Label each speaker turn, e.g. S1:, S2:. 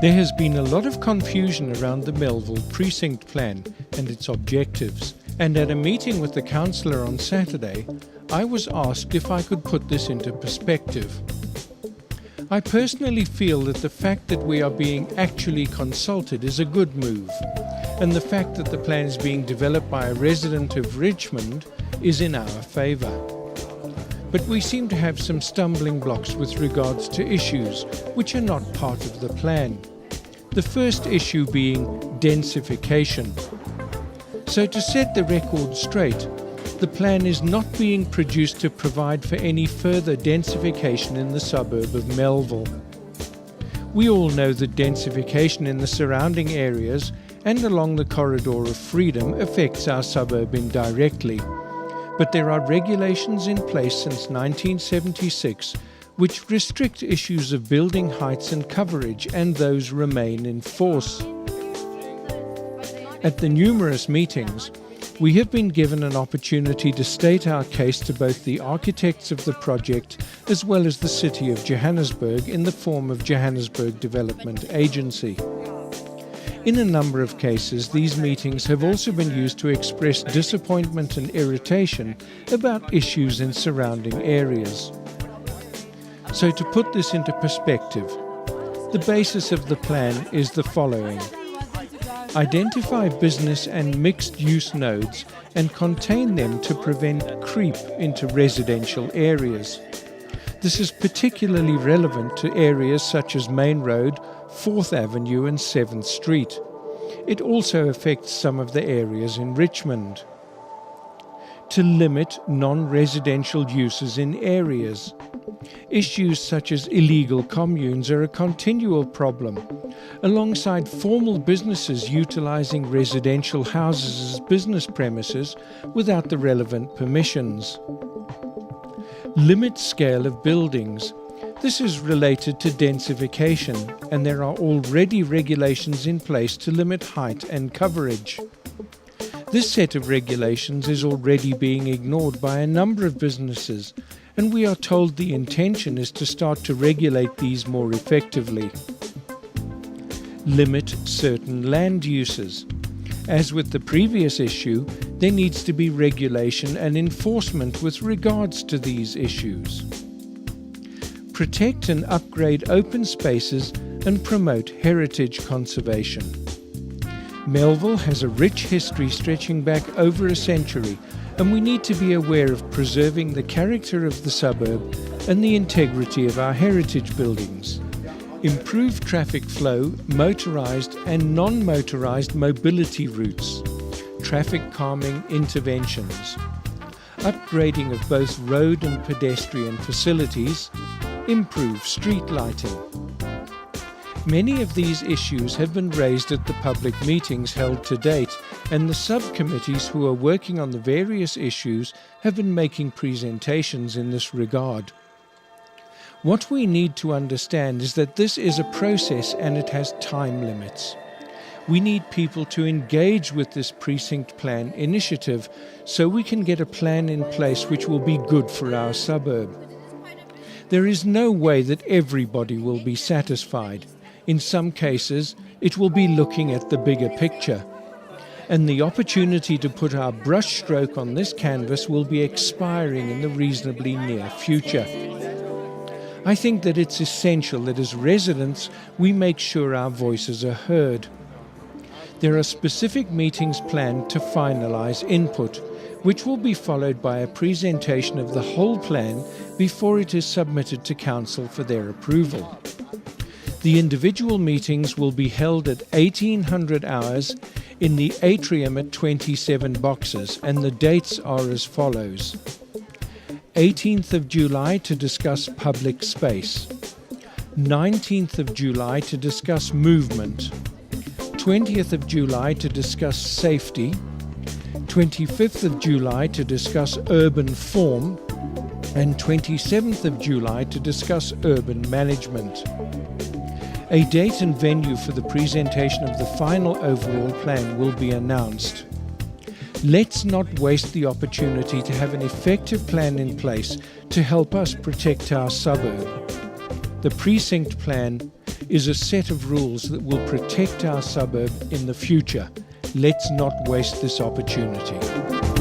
S1: There has been a lot of confusion around the Melville Precinct plan and its objectives, and at a meeting with the councillor on Saturday, I was asked if I could put this into perspective. I personally feel that the fact that we are being actually consulted is a good move, and the fact that the plan is being developed by a resident of Richmond is in our favour. But we seem to have some stumbling blocks with regards to issues which are not part of the plan. The first issue being densification. So to set the record straight, the plan is not being produced to provide for any further densification in the suburb of Melville. We all know that densification in the surrounding areas and along the corridor of freedom affects our suburb indirectly. But there are regulations in place since 1976 which restrict issues of building heights and coverage, and those remain in force. At the numerous meetings, we have been given an opportunity to state our case to both the architects of the project as well as the City of Johannesburg in the form of Johannesburg Development Agency. In a number of cases, these meetings have also been used to express disappointment and irritation about issues in surrounding areas. So to put this into perspective, the basis of the plan is the following. Identify business and mixed-use nodes and contain them to prevent creep into residential areas. This is particularly relevant to areas such as Main Road, 4th Avenue and 7th Street. It also affects some of the areas in Richmond. To limit non-residential uses in areas. Issues such as illegal communes are a continual problem, alongside formal businesses utilising residential houses as business premises without the relevant permissions. Limit scale of buildings. This is related to densification, and there are already regulations in place to limit height and coverage. This set of regulations is already being ignored by a number of businesses, and we are told the intention is to start to regulate these more effectively. Limit certain land uses. As with the previous issue, there needs to be regulation and enforcement with regards to these issues. Protect and upgrade open spaces and promote heritage conservation. Melville has a rich history stretching back over a century, and we need to be aware of preserving the character of the suburb and the integrity of our heritage buildings. Improve traffic flow, motorised and non-motorised mobility routes, traffic calming interventions, upgrading of both road and pedestrian facilities, improve street lighting. Many of these issues have been raised at the public meetings held to date, and the subcommittees who are working on the various issues have been making presentations in this regard. What we need to understand is that this is a process and it has time limits. We need people to engage with this precinct plan initiative so we can get a plan in place which will be good for our suburb. There is no way that everybody will be satisfied. In some cases, it will be looking at the bigger picture. And the opportunity to put our brushstroke on this canvas will be expiring in the reasonably near future. I think that it's essential that as residents we make sure our voices are heard. There are specific meetings planned to finalise input, which will be followed by a presentation of the whole plan before it is submitted to Council for their approval. The individual meetings will be held at 1800 hours in the atrium at 27 boxes, and the dates are as follows. 18th of July to discuss public space. 19th of July to discuss movement. 20th of July to discuss safety. 25th of July to discuss urban form. And 27th of July to discuss urban management. A date and venue for the presentation of the final overall plan will be announced. Let's not waste the opportunity to have an effective plan in place to help us protect our suburb. The precinct plan is a set of rules that will protect our suburb in the future. Let's not waste this opportunity.